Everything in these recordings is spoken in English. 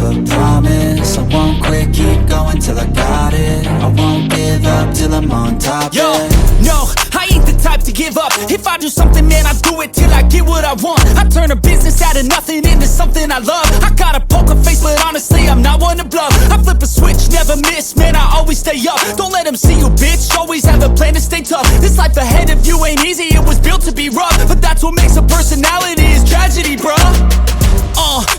a promise. I won't quit, keep going till I got it. I won't give up till I'm on top. Yo, yeah. no, I ain't the type to give up. If I do something, man, I do it till I get what I want. I turn a business out of nothing into something I love. I got a poker face, but honestly, I'm not one to bluff. I flip a switch, never miss, man, I always stay up. Don't let them see you, bitch, always have a plan to stay tough. This life ahead of you ain't easy, it was built to be rough. But that's what makes a personality, is tragedy, bruh.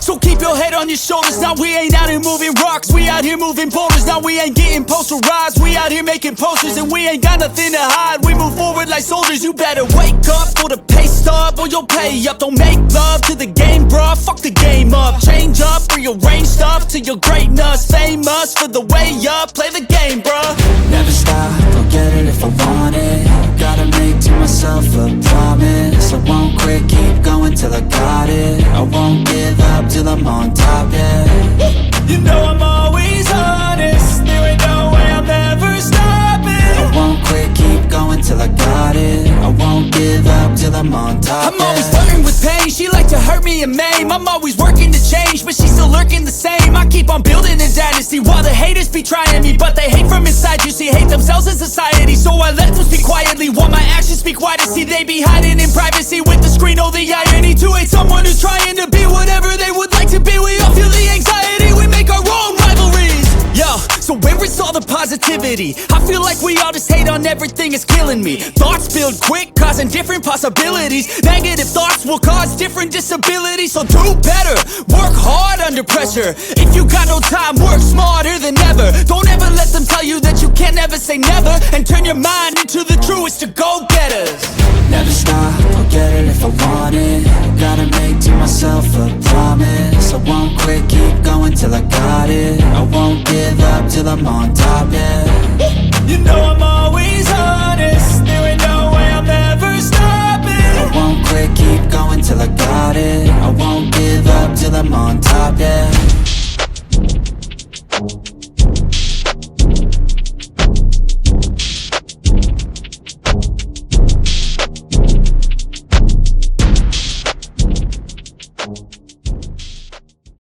So keep your head on your shoulders. Now we ain't out here moving rocks, we out here moving boulders. Now we ain't getting posterized, we out here making posters. And we ain't got nothing to hide, we move forward like soldiers. You better wake up for the pay stub, or you'll pay up. Don't make love to the game, bruh, fuck the game up. Change up, rearrange stuff to your greatness. Famous for the way up, play the game, bruh. Never stop, I'll get it if I want it. Gotta make to myself a promise. I won't quit, keep going till I got it. I won't give up till I'm on top, yeah. You know I'm always honest, there ain't no way I'm ever stopping. I won't quit, keep going till I got it. I won't give up till I'm on top, I'm always flirting with pain, she like to hurt me and maim. I'm always working to change, but she's still lurking the same. I keep on building a dynasty while the haters be trying me. But they hate from inside, you see, hate themselves in society. So I let them speak quietly while my actions speak wider. See, they be hiding in privacy with the screen, oh the irony. To hate someone who's trying to be whatever they would like to be. We all feel the anxiety, we make our own rivalries. Yo, so where is all the positivity? I feel like we all just hate on everything, it's killing me. Thoughts build quick, causing different possibilities. Negative thoughts will cause different disabilities. So do better, work hard under pressure. If you got no time, work smarter than ever. Don't ever let them tell you that you can't never say never. And turn your mind into the truest of go-getters. Never stop, I'll get it if I want it. Gotta make to myself a promise. I won't quit, keep going till I got it. I won't give up till I'm on top, yeah. You know I'm